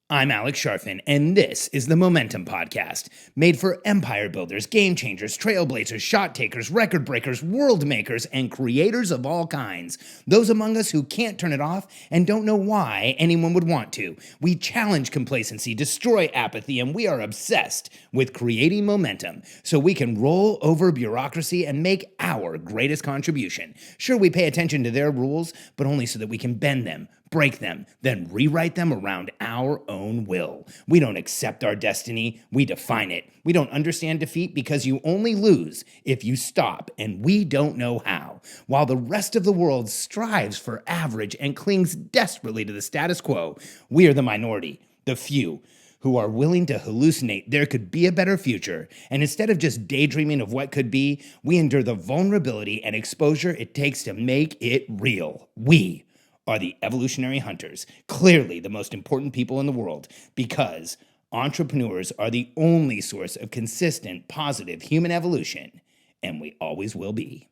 I'm Alex Sharfin, and this is the Momentum Podcast, made for empire builders, game changers, trailblazers, shot takers, record breakers, world makers, and creators of all kinds. Those among us who can't turn it off and don't know why anyone would want to. We challenge complacency, destroy apathy, and we are obsessed with creating momentum so we can roll over bureaucracy and make our greatest contribution. Sure, we pay attention to their rules, but only so that we can bend them, break them, then rewrite them around our own will. We don't accept our destiny, we define it. We don't understand defeat because you only lose if you stop, and we don't know how. While the rest of the world strives for average and clings desperately to the status quo, we are the minority, the few, who are willing to hallucinate there could be a better future, and instead of just daydreaming of what could be, we endure the vulnerability and exposure it takes to make it real. We are the evolutionary hunters, clearly the most important people in the world, because entrepreneurs are the only source of consistent, positive human evolution, and we always will be.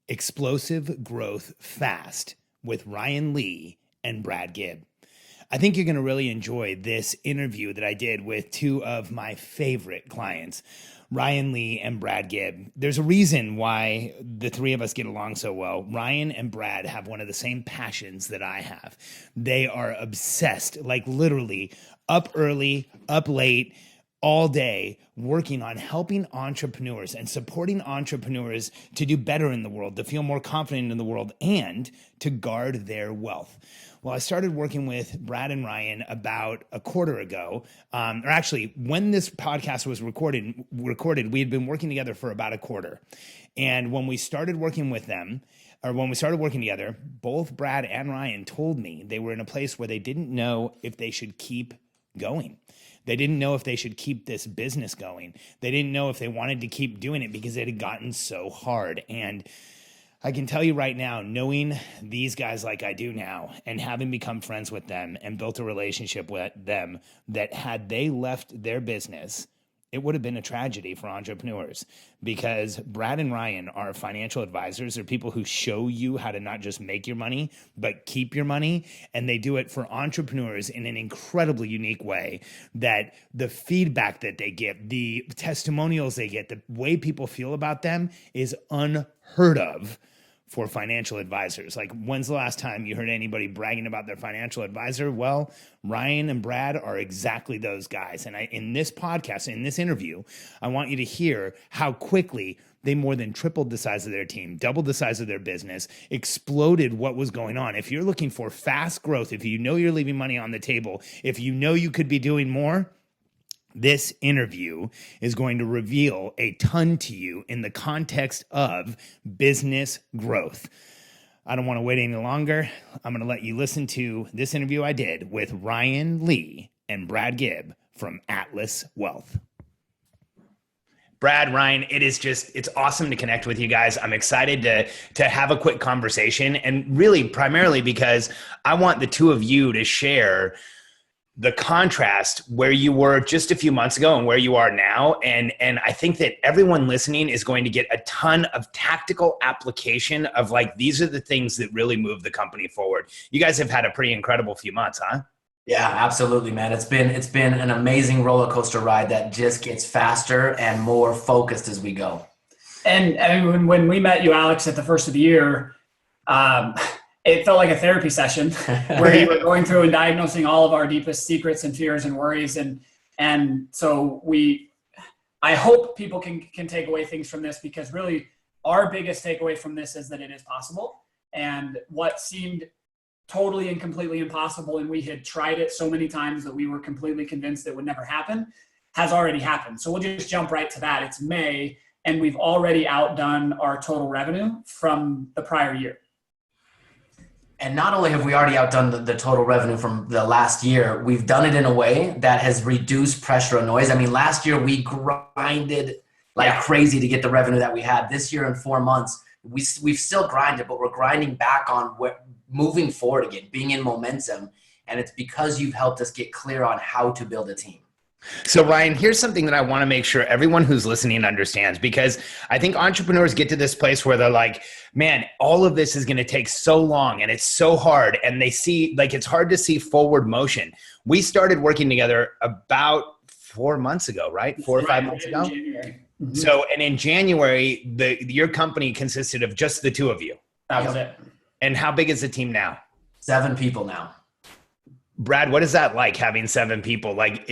Explosive Growth Fast with Ryan Lee and Brad Gibb. I think you're going to really enjoy this interview that I did with two of my favorite clients, Ryan Lee and Brad Gibb. There's a reason why the three of us get along so well. Ryan and Brad have one of the same passions that I have. They are obsessed, like literally up early, up late, all day, working on helping entrepreneurs and supporting entrepreneurs to do better in the world, to feel more confident in the world, and to guard their wealth. Well, I started working with Brad and Ryan about a quarter ago, or actually, when this podcast was recorded, we had been working together for about a quarter. And when we started working with them, or when we started working together, both Brad and Ryan told me they were in a place where they didn't know if they should keep going. They didn't know if they should keep this business going. They didn't know if they wanted to keep doing it because it had gotten so hard. And I can tell you right now, knowing these guys like I do now and having become friends with them and built a relationship with them, that had they left their business, it would have been a tragedy for entrepreneurs, because Brad and Ryan are financial advisors. They're people who show you how to not just make your money, but keep your money. And they do it for entrepreneurs in an incredibly unique way, that the feedback that they get, the testimonials they get, the way people feel about them is unheard of for financial advisors. Like, when's the last time you heard anybody bragging about their financial advisor? Well, Ryan and Brad are exactly those guys. And in this podcast, in this interview, I want you to hear how quickly they more than tripled the size of their team, doubled the size of their business, exploded what was going on. If you're looking for fast growth, if you know you're leaving money on the table, if you know you could be doing more, this interview is going to reveal a ton to you in the context of business growth. I don't want to wait any longer. I'm going to let you listen to this interview I did with Ryan Lee and Brad Gibb from Atlas Wealth. Brad, Ryan, it's awesome to connect with you guys. I'm excited to have a quick conversation, and really primarily because I want the two of you to share the contrast where you were just a few months ago and where you are now. And I think that everyone listening is going to get a ton of tactical application of, like, these are the things that really move the company forward. You guys have had a pretty incredible few months, huh? Yeah, absolutely, man. It's been an amazing roller coaster ride that just gets faster and more focused as we go. And I mean, when we met you, Alex, at the first of the year, it felt like a therapy session where you were going through and diagnosing all of our deepest secrets and fears and worries. And so I hope people can take away things from this, because really our biggest takeaway from this is that it is possible. And what seemed totally and completely impossible, and we had tried it so many times that we were completely convinced it would never happen, has already happened. So we'll just jump right to that. It's May, and we've already outdone our total revenue from the prior year. And not only have we already outdone the total revenue from the last year, we've done it in a way that has reduced pressure and noise. I mean, last year we grinded like crazy to get the revenue that we had. This year in 4 months, we've still grinded, but we're grinding back on moving forward again, being in momentum. And it's because you've helped us get clear on how to build a team. So Ryan, here's something that I want to make sure everyone who's listening understands, because I think entrepreneurs get to this place where they're like, man, all of this is going to take so long and it's so hard. And they see like, it's hard to see forward motion. We started working together about 4 months ago, right? 4 or 5 months ago. Mm-hmm. So, and in January, your company consisted of just the two of you. That was it. And how big is the team now? 7 people now. Brad, what is that like, having 7 people? Like,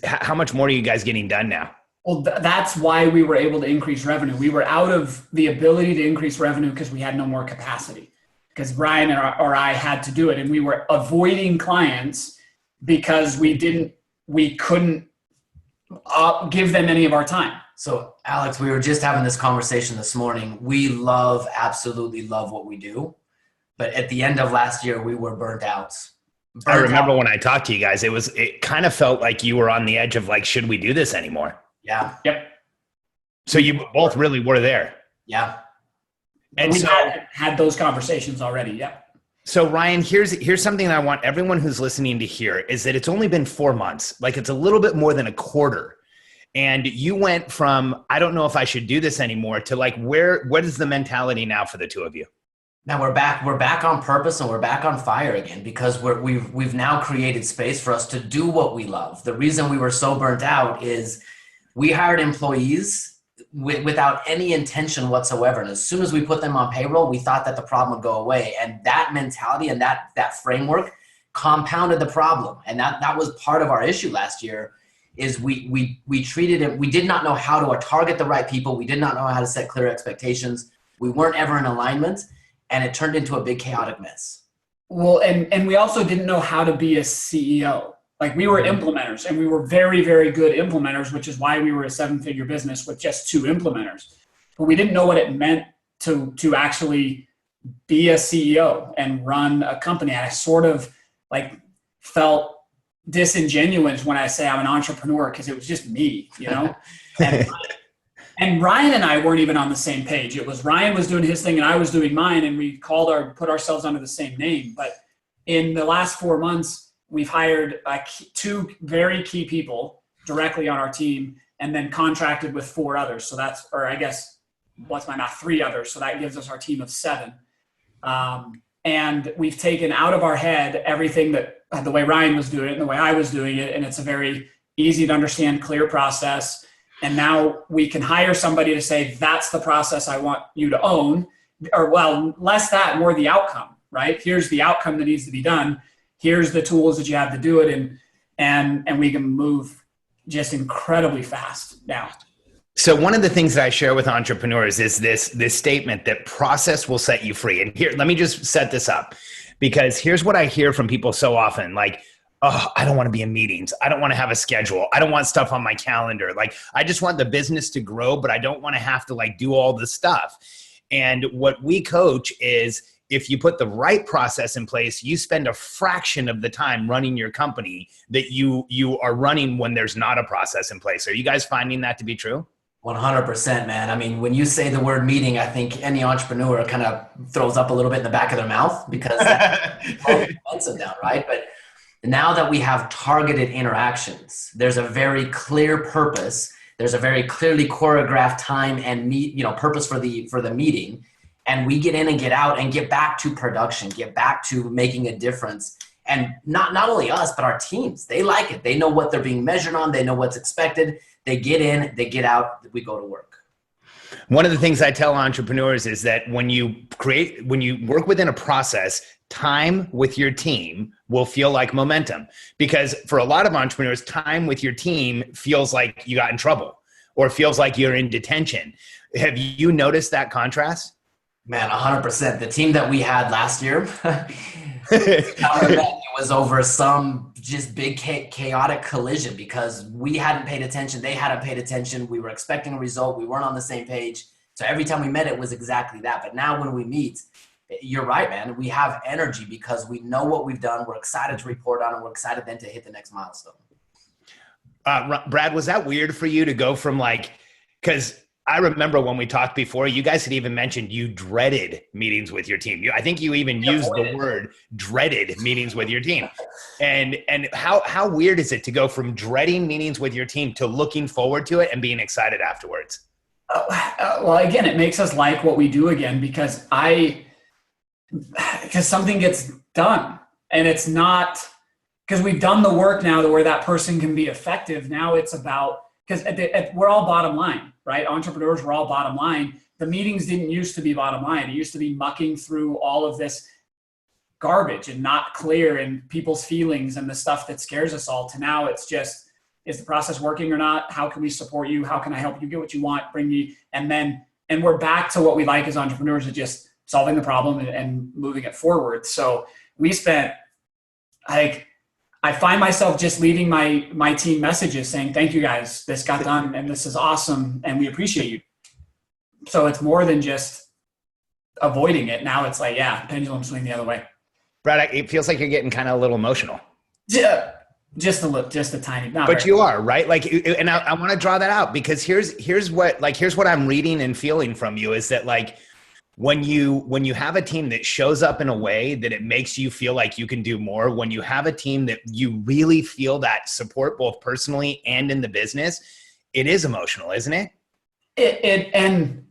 how much more are you guys getting done now? Well, that's why we were able to increase revenue. We were out of the ability to increase revenue because we had no more capacity, because Brian or I had to do it. And we were avoiding clients because we couldn't give them any of our time. So Alex, we were just having this conversation this morning. We absolutely love what we do. But at the end of last year, we were burnt out. I remember when I talked to you guys, it kind of felt like you were on the edge of like, should we do this anymore? Yeah. Yep. So you both really were there. Yeah. And we had those conversations already. Yeah. So Ryan, here's something that I want everyone who's listening to hear, is that it's only been 4 months. Like, it's a little bit more than a quarter. And you went from, I don't know if I should do this anymore, to like, what is the mentality now for the two of you? Now we're back on purpose, and we're back on fire again, because we've now created space for us to do what we love. The reason we were so burnt out is we hired employees without any intention whatsoever. And as soon as we put them on payroll, we thought that the problem would go away. And that mentality and that framework compounded the problem. And that was part of our issue last year, is we treated it, we did not know how to target the right people. We did not know how to set clear expectations. We weren't ever in alignment. And it turned into a big chaotic mess. Well, and we also didn't know how to be a CEO. Like, we were implementers, and we were very, very good implementers, which is why we were a 7-figure business with just 2 implementers. But we didn't know what it meant to actually be a CEO and run a company. And I sort of like felt disingenuous when I say I'm an entrepreneur, because it was just me, you know? And Ryan and I weren't even on the same page. It was Ryan was doing his thing and I was doing mine, and we put ourselves under the same name. But in the last 4 months, we've hired 2 very key people directly on our team, and then contracted with 4 others. So that's, or I guess, what's my math? 3 others. So that gives us our team of 7. And we've taken out of our head everything that the way Ryan was doing it and the way I was doing it. And it's a very easy to understand, clear process. And now we can hire somebody to say, that's the process I want you to own, or well, less that, more the outcome, right? Here's the outcome that needs to be done. Here's the tools that you have to do it in. And we can move just incredibly fast now. So one of the things that I share with entrepreneurs is this statement that process will set you free. And here, let me just set this up, because here's what I hear from people so often, like, oh, I don't want to be in meetings. I don't want to have a schedule. I don't want stuff on my calendar. Like, I just want the business to grow, but I don't want to have to like do all this stuff. And what we coach is, if you put the right process in place, you spend a fraction of the time running your company that you are running when there's not a process in place. Are you guys finding that to be true? 100%, man. I mean, when you say the word meeting, I think any entrepreneur kind of throws up a little bit in the back of their mouth, because that's expensive now, right? But now that we have targeted interactions, there's a very clear purpose. There's a very clearly choreographed time and purpose for the meeting. And we get in and get out and get back to production, get back to making a difference. And not only us, but our teams, they like it. They know what they're being measured on. They know what's expected. They get in, they get out, we go to work. One of the things I tell entrepreneurs is that when you work within a process, time with your team will feel like momentum. Because for a lot of entrepreneurs, time with your team feels like you got in trouble or feels like you're in detention. Have you noticed that contrast? Man, 100%. The team that we had last year, it was over some just big chaotic collision, because we hadn't paid attention. They hadn't paid attention. We were expecting a result. We weren't on the same page. So every time we met, it was exactly that. But now when we meet, you're right, man. We have energy because we know what we've done. We're excited to report on it. We're excited then to hit the next milestone. Brad, was that weird for you to go from like, because I remember when we talked before, you guys had even mentioned you dreaded meetings with your team. I think you even used the word dreaded meetings with your team. And how weird is it to go from dreading meetings with your team to looking forward to it and being excited afterwards? Well, again, it makes us like what we do again because something gets done, and it's not because we've done the work now to where that person can be effective. Now it's about, because we're all bottom line, right? Entrepreneurs, we're all bottom line. The meetings didn't used to be bottom line. It used to be mucking through all of this garbage and not clear and people's feelings and the stuff that scares us all, to now it's just, is the process working or not? How can we support you? How can I help you get what you want? Bring me, and we're back to what we like as entrepreneurs, of just solving the problem and moving it forward. So we spent, I find myself just leaving my team messages saying, thank you guys, this got done and this is awesome and we appreciate you. So it's more than just avoiding it. Now it's like, yeah, pendulum swing the other way. Brad, it feels like you're getting kind of a little emotional. Yeah, just a tiny. But you are, right? Like, and I want to draw that out because here's what I'm reading and feeling from you is that, like, when you have a team that shows up in a way that it makes you feel like you can do more, when you have a team that you really feel that support both personally and in the business, it is emotional, isn't it? And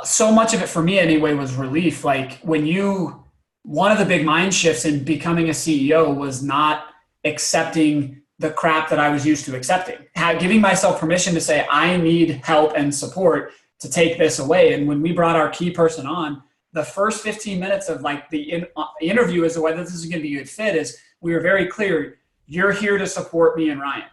so much of it for me anyway was relief. Like one of the big mind shifts in becoming a CEO was not accepting the crap that I was used to accepting, giving myself permission to say, I need help and support to take this away. And when we brought our key person on, the first 15 minutes of like the interview as to whether this is going to be a good fit is, we were very clear, you're here to support me and Ryan.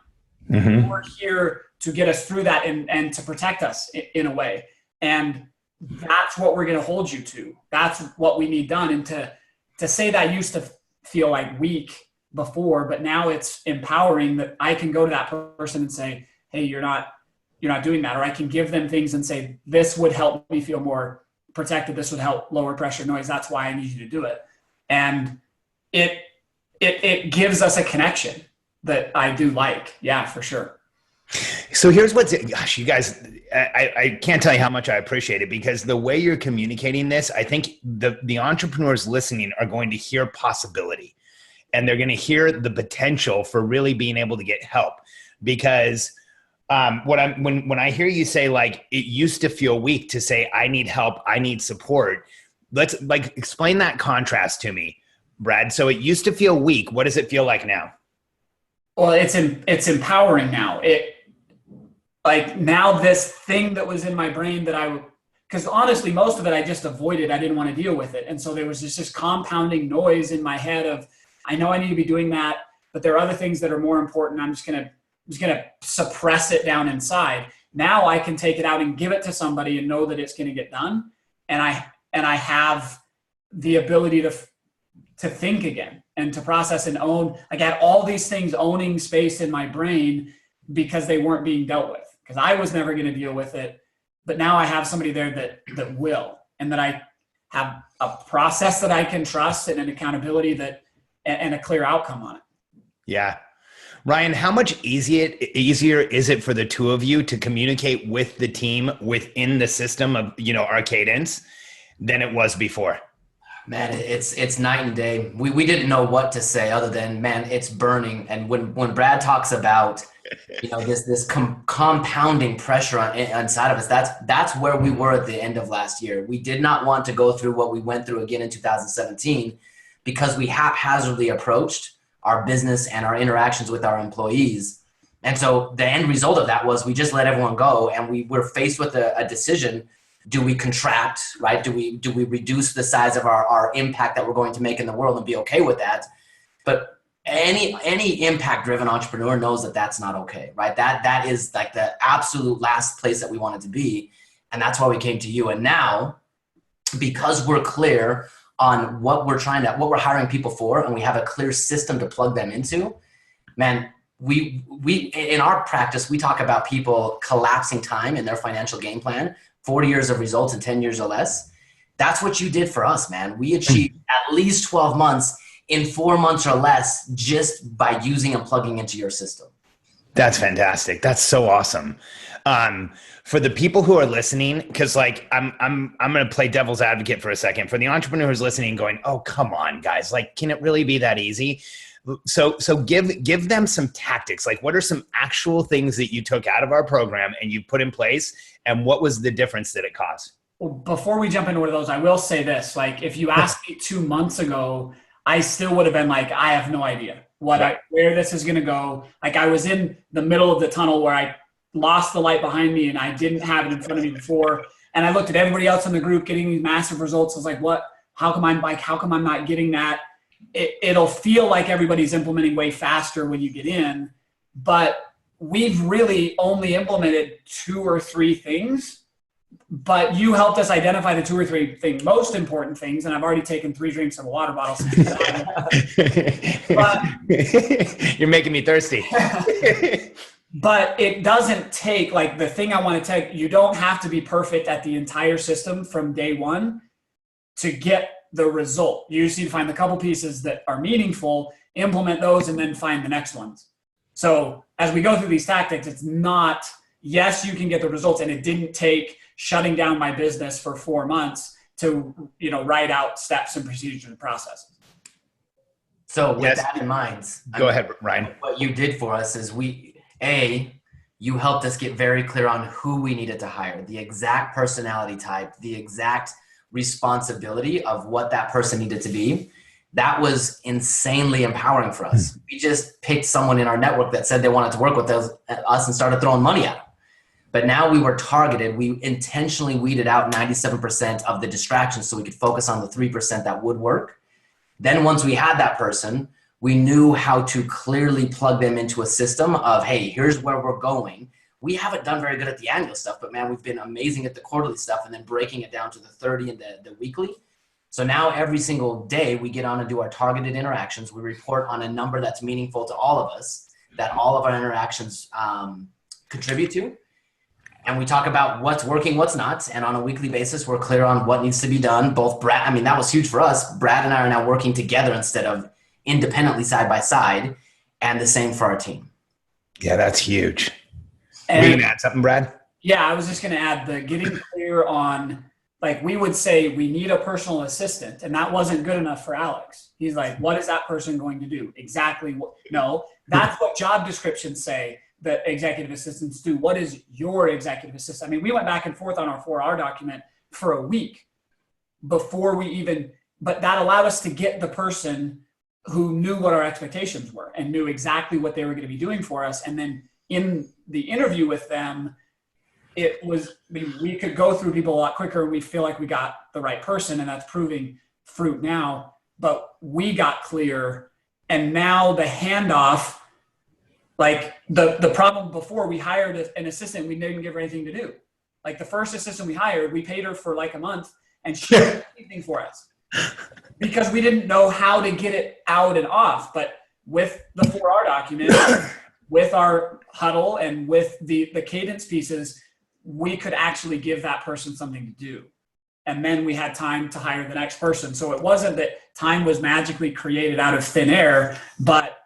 Mm-hmm. We're here to get us through that and to protect us in a way. And that's what we're going to hold you to. That's what we need done. And to say that used to feel like weak before, but now it's empowering that I can go to that person and say, hey, you're not doing that. Or I can give them things and say, this would help me feel more protected. This would help lower pressure noise. That's why I need you to do it. And it gives us a connection that I do like. Yeah, for sure. So here's gosh, you guys, I can't tell you how much I appreciate it, because the way you're communicating this, I think the entrepreneurs listening are going to hear possibility, and they're going to hear the potential for really being able to get help. Because when I hear you say, like, it used to feel weak to say, I need help, I need support. Let's explain that contrast to me, Brad. So it used to feel weak. What does it feel like now? Well, it's empowering now. Now this thing that was in my brain because honestly, most of it I just avoided. I didn't want to deal with it. And so there was just this compounding noise in my head of, I know I need to be doing that, but there are other things that are more important. I'm just going to suppress it down inside. Now I can take it out and give it to somebody and know that it's going to get done. And I have the ability to think again and to process and own. I got all these things owning space in my brain because they weren't being dealt with, because I was never going to deal with it. But now I have somebody there that will, and that I have a process that I can trust and an accountability and a clear outcome on it. Yeah. Ryan, how much easier is it for the two of you to communicate with the team within the system of, Arcadence than it was before? Man, it's night and day. We didn't know what to say other than, man, it's burning. And when Brad talks about, this compounding pressure inside of us, that's where we were at the end of last year. We did not want to go through what we went through again in 2017 because we haphazardly approached our business and our interactions with our employees. And so the end result of that was we just let everyone go, and we were faced with a decision. Do we contract, right? Do we reduce the size of our impact that we're going to make in the world and be okay with that? But any impact driven entrepreneur knows that that's not okay, right? That is like the absolute last place that we wanted to be. And that's why we came to you. And now, because we're clear on what we're hiring people for, and we have a clear system to plug them into, man, we in our practice, we talk about people collapsing time in their financial game plan, 40 years of results in 10 years or less. That's what you did for us, man. We achieved at least 12 months in 4 months or less just by using and plugging into your system. That's fantastic. That's so awesome. For the people who are listening, because like I'm going to play devil's advocate for a second. For the entrepreneurs listening, going, "Oh, come on, guys! Like, can it really be that easy?" So give them some tactics. Like, what are some actual things that you took out of our program and you put in place, and what was the difference that it caused? Well, before we jump into one of those, I will say this: like, if you asked me 2 months ago, I still would have been like, I have no idea where this is going to go. Like, I was in the middle of the tunnel where I lost the light behind me and I didn't have it in front of me before. And I looked at everybody else in the group getting these massive results. I was like, how come I'm not getting that? It'll feel like everybody's implementing way faster when you get in, but we've really only implemented 2 or 3 things. But you helped us identify the 2 or 3 most important things, and I've already taken 3 drinks of a water bottle. But, you're making me thirsty. But it doesn't take, like, the thing I want to take, you don't have to be perfect at the entire system from day one to get the result. You just need to find the couple pieces that are meaningful, implement those, and then find the next ones. So as we go through these tactics, it's not, yes, you can get the results, and it didn't take shutting down my business for 4 months to, write out steps and procedures and processes. So with that in mind, go ahead, Ryan. What you did for us is you helped us get very clear on who we needed to hire, the exact personality type, the exact responsibility of what that person needed to be. That was insanely empowering for us. We just picked someone in our network that said they wanted to work with us and started throwing money at them. But now we were targeted. We intentionally weeded out 97% of the distractions so we could focus on the 3% that would work. Then once we had that person, we knew how to clearly plug them into a system of, hey, here's where we're going. We haven't done very good at the annual stuff, but man, we've been amazing at the quarterly stuff and then breaking it down to the 30 and the weekly. So now every single day we get on and do our targeted interactions. We report on a number that's meaningful to all of us, that all of our interactions contribute to. And we talk about what's working, what's not. And on a weekly basis, we're clear on what needs to be done. Both Brad, that was huge for us. Brad and I are now working together instead of independently side by side, and the same for our team. Yeah, that's huge. And, were you gonna add something, Brad? Yeah, I was just gonna add the getting clear on, like, we would say we need a personal assistant, and that wasn't good enough for Alex. He's like, what is that person going to do? Exactly what? No, that's what job descriptions say that executive assistants do. What is your executive assistant? We went back and forth on our 4R document for a week before but that allowed us to get the person who knew what our expectations were and knew exactly what they were going to be doing for us. And then in the interview with them, we could go through people a lot quicker, and we feel like we got the right person, and that's proving fruit now. But we got clear, and now the handoff, like the problem before, we hired an assistant, we didn't give her anything to do. Like, the first assistant we hired, we paid her for like a month, and she did anything for us because we didn't know how to get it out and off. But with the 4R document, with our huddle, and with the cadence pieces, we could actually give that person something to do. And then we had time to hire the next person. So it wasn't that time was magically created out of thin air, but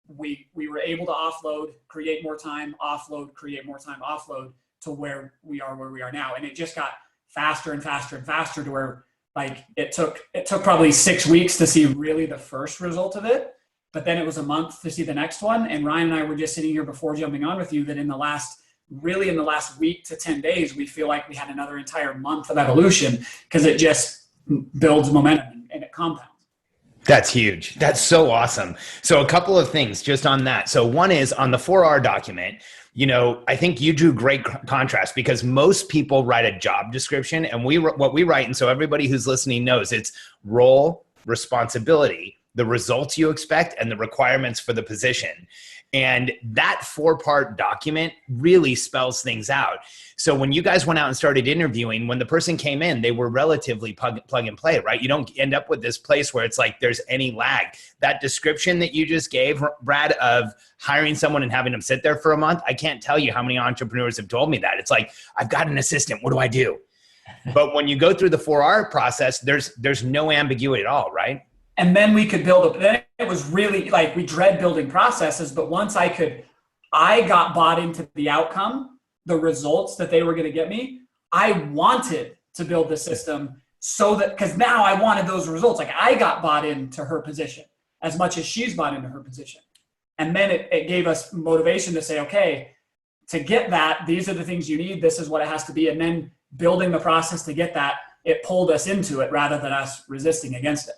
we were able to offload, create more time, offload, create more time, offload, to where we are now. And it just got faster and faster and faster to where, like, it took probably 6 weeks to see really the first result of it. But then it was a month to see the next one. And Ryan and I were just sitting here before jumping on with you that in the last week to 10 days, we feel like we had another entire month of evolution, because it just builds momentum and it compounds. That's huge. That's so awesome. So a couple of things just on that. So one is on the 4R document, I think you drew great contrast, because most people write a job description, and what we write, and so everybody who's listening knows, it's role, responsibility, the results you expect, and the requirements for the position. And that 4-part document really spells things out. So when you guys went out and started interviewing, when the person came in, they were relatively plug and play, right? You don't end up with this place where it's like there's any lag. That description that you just gave, Brad, of hiring someone and having them sit there for a month, I can't tell you how many entrepreneurs have told me that. It's like, I've got an assistant, what do I do? But when you go through the 4R process, there's no ambiguity at all, right? And then we could build up. Then it was really like, we dread building processes, but once I could I got bought into the outcome, the results that they were going to get me. I wanted to build the system so that, because now I wanted those results. Like I got bought into her position as much as she's bought into her position. And then it gave us motivation to say, okay, to get that, these are the things you need. This is what it has to be. And then building the process to get that, it pulled us into it rather than us resisting against it.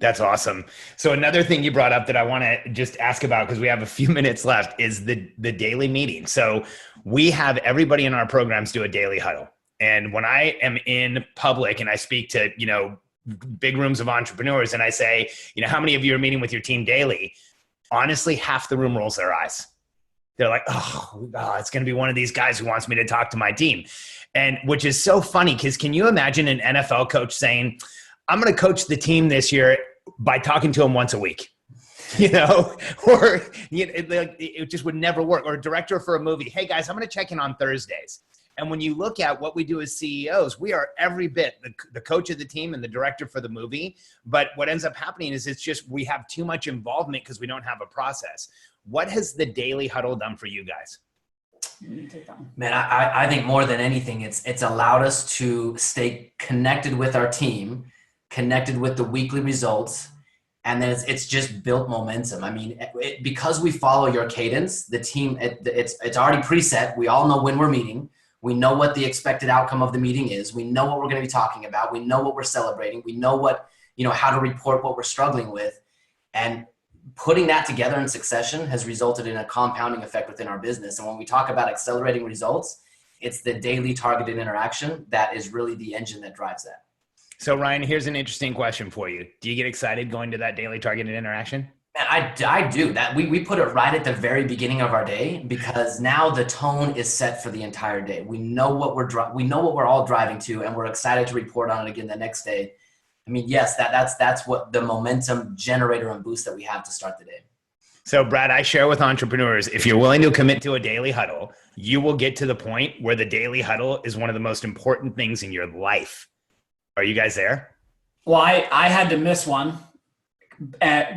That's awesome. So another thing you brought up that I want to just ask about, because we have a few minutes left, is the daily meeting. So we have everybody in our programs do a daily huddle. And when I am in public and I speak to, big rooms of entrepreneurs and I say, how many of you are meeting with your team daily? Honestly, half the room rolls their eyes. They're like, oh, it's going to be one of these guys who wants me to talk to my team. And which is so funny, because can you imagine an NFL coach saying, I'm going to coach the team this year by talking to them once a week, or it just would never work. Or a director for a movie. Hey guys, I'm going to check in on Thursdays. And when you look at what we do as CEOs, we are every bit the coach of the team and the director for the movie. But what ends up happening is it's just, we have too much involvement because we don't have a process. What has the daily huddle done for you guys? Man, I think more than anything, it's allowed us to stay connected with our team, connected with the weekly results, and then it's just built momentum. I mean, because we follow your cadence, the team, it's already preset. We all know when we're meeting. We know what the expected outcome of the meeting is. We know what we're going to be talking about. We know what we're celebrating. We know what, how to report what we're struggling with. And putting that together in succession has resulted in a compounding effect within our business. And when we talk about accelerating results, it's the daily targeted interaction that is really the engine that drives that. So Ryan, here's an interesting question for you. Do you get excited going to that daily targeted interaction? I do. That we put it right at the very beginning of our day, because now the tone is set for the entire day. We know what we're all driving to, and we're excited to report on it again the next day. I mean, yes, that's what the momentum generator and boost that we have to start the day. So Brad, I share with entrepreneurs, if you're willing to commit to a daily huddle, you will get to the point where the daily huddle is one of the most important things in your life. Are you guys there? Well, I had to miss one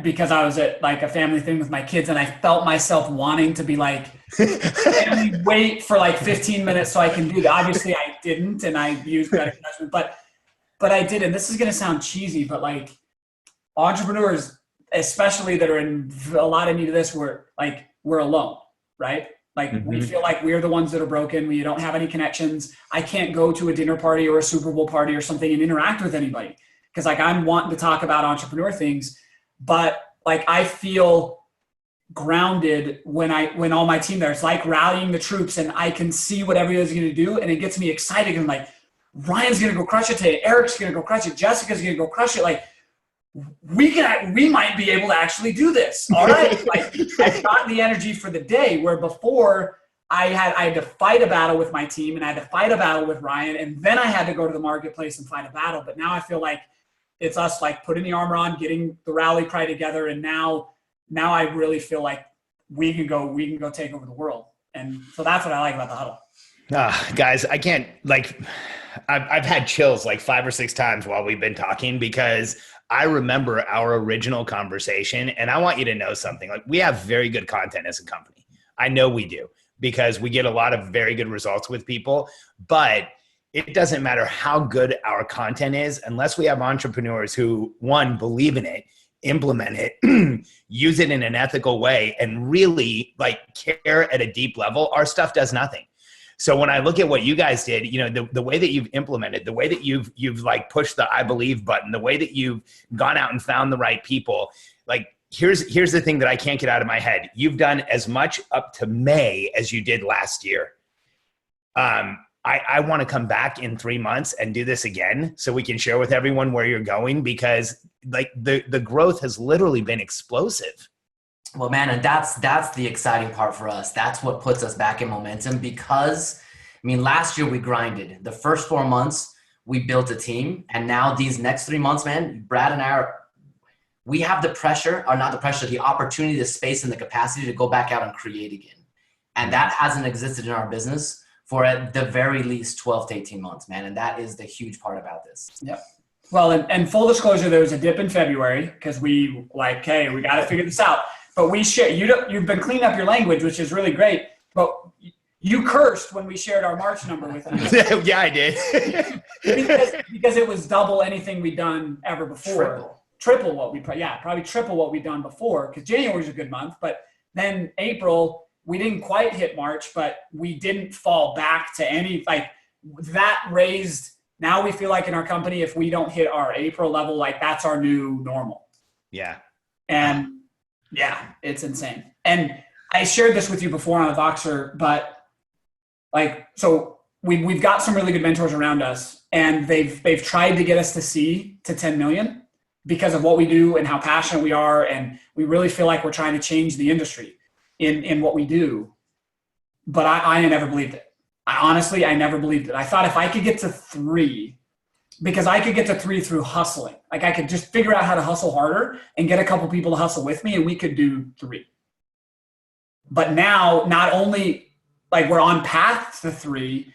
because I was at like a family thing with my kids, and I felt myself wanting to be like, family, wait for like 15 minutes so I can do that. Obviously I didn't, and I used better judgment, but I did. And this is going to sound cheesy, but like entrepreneurs, especially that are in a lot of need of this, we're alone, right? Like we feel like we're the ones that are broken. We don't have any connections. I can't go to a dinner party or a Super Bowl party or something and interact with anybody, because like I'm wanting to talk about entrepreneur things, but like I feel grounded when all my team there. It's like rallying the troops, and I can see what everybody's going to do, and it gets me excited. And like, Ryan's going to go crush it today. Eric's going to go crush it. Jessica's going to go crush it. Like we might be able to actually do this. All right. Like I've got the energy for the day, where before I had to fight a battle with my team, and I had to fight a battle with Ryan, and then I had to go to the marketplace and fight a battle. But now I feel like it's us like putting the armor on, getting the rally cry together. And now I really feel like we can go take over the world. And so that's what I like about the huddle. Guys, I can't I've had chills like 5 or 6 times while we've been talking, because I remember our original conversation, and I want you to know something. Like, we have very good content as a company. I know we do, because we get a lot of very good results with people, but it doesn't matter how good our content is unless we have entrepreneurs who, one, believe in it, implement it, use it in an ethical way, and really like care at a deep level. Our stuff does nothing. So when I look at what you guys did, the way that you've implemented, the way that you've like pushed the I believe button, the way that you've gone out and found the right people, like here's the thing that I can't get out of my head. You've done as much up to May as you did last year. I want to come back in 3 months and do this again so we can share with everyone where you're going, because like the growth has literally been explosive. Well, man, and that's the exciting part for us. That's what puts us back in momentum, because, I mean, last year we grinded. The first 4 months, we built a team. And now these next 3 months, man, Brad and I we have the pressure, or not the pressure, the opportunity, the space, and the capacity to go back out and create again. And that hasn't existed in our business for at the very least 12 to 18 months, man. And that is the huge part about this. Yep. Well, and full disclosure, there was a dip in February because we like, hey, we got to figure this out. but we share. You've been cleaning up your language, which is really great. But you cursed when we shared our March number with you. Yeah, I did. because it was double anything we'd done ever before. Triple what probably triple what we'd done before. Because January was a good month, but then April we didn't quite hit March, but we didn't fall back to any that raised. Now we feel like in our company, if we don't hit our April level, like that's our new normal. Yeah. And yeah, it's insane. And I shared this with you before on a Voxer, but so we've got some really good mentors around us, and they've tried to get us to see to 10 million because of what we do and how passionate we are. And we really feel like we're trying to change the industry in what we do. But I never believed it. I never believed it. I thought if I could get to 3, because I could get to 3 through hustling. Like I could just figure out how to hustle harder and get a couple people to hustle with me, and we could do 3. But now, not only we're on path to 3,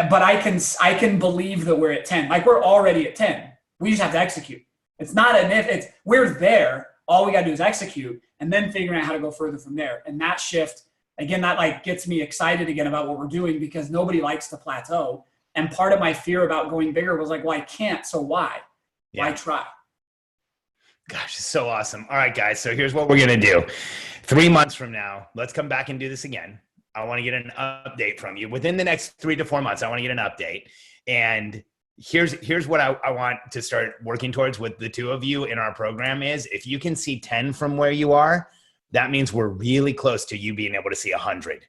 but I can believe that we're at 10. Like we're already at 10. We just have to execute. It's not an if, it's we're there. All we got to do is execute and then figuring out how to go further from there. And that shift, again, that gets me excited again about what we're doing, because nobody likes to plateau. And part of my fear about going bigger was well, I can't. So why? Yeah. Why try? Gosh, it's so awesome. All right, guys. So here's what we're going to do. 3 months from now, let's come back and do this again. I want to get an update from you within the next 3 to 4 months. I want to get an update. And here's what I want to start working towards with the two of you in our program is if you can see 10 from where you are, that means we're really close to you being able to see 100.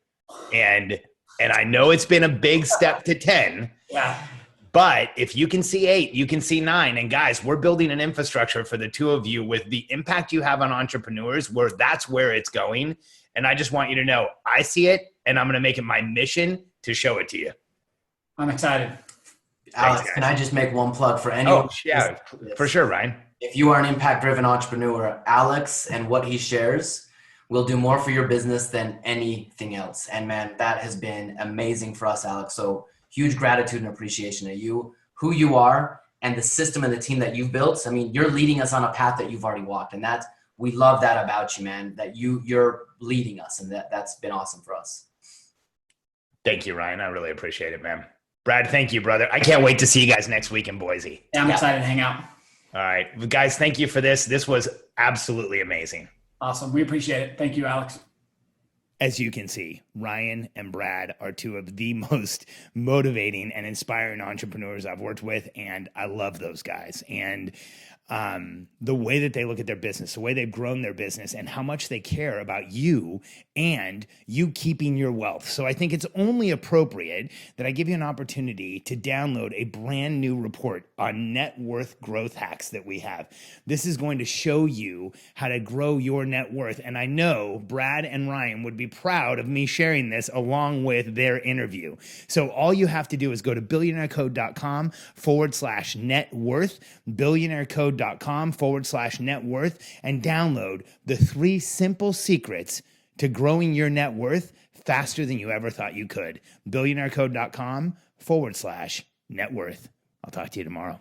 And I know it's been a big step to 10. Yeah. But if you can see 8, you can see 9. And guys, we're building an infrastructure for the two of you with the impact you have on entrepreneurs, where that's where it's going. And I just want you to know, I see it, and I'm going to make it my mission to show it to you. I'm excited. Alex, can I just make one plug for anyone? Oh, yeah, for sure, Ryan. If you are an impact-driven entrepreneur, Alex and what he shares will do more for your business than anything else. And man, that has been amazing for us, Alex. So huge gratitude and appreciation to you, who you are, and the system and the team that you've built. I mean, you're leading us on a path that you've already walked, and we love that about you, man, that you're leading us, and that's been awesome for us. Thank you, Ryan. I really appreciate it, man. Brad, thank you, brother. I can't wait to see you guys next week in Boise. Yeah, I'm excited to hang out. All right. Guys, thank you for this. This was absolutely amazing. Awesome. We appreciate it. Thank you, Alex. As you can see, Ryan and Brad are two of the most motivating and inspiring entrepreneurs I've worked with, and I love those guys. And the way that they look at their business, the way they've grown their business, and how much they care about you and you keeping your wealth. So I think it's only appropriate that I give you an opportunity to download a brand new report on net worth growth hacks that we have. This is going to show you how to grow your net worth. And I know Brad and Ryan would be proud of me sharing this along with their interview. So all you have to do is go to billionairecode.com/net worth, billionairecode.com/net worth, and download the 3 simple secrets to growing your net worth faster than you ever thought you could. billionairecode.com/net worth. I'll talk to you tomorrow.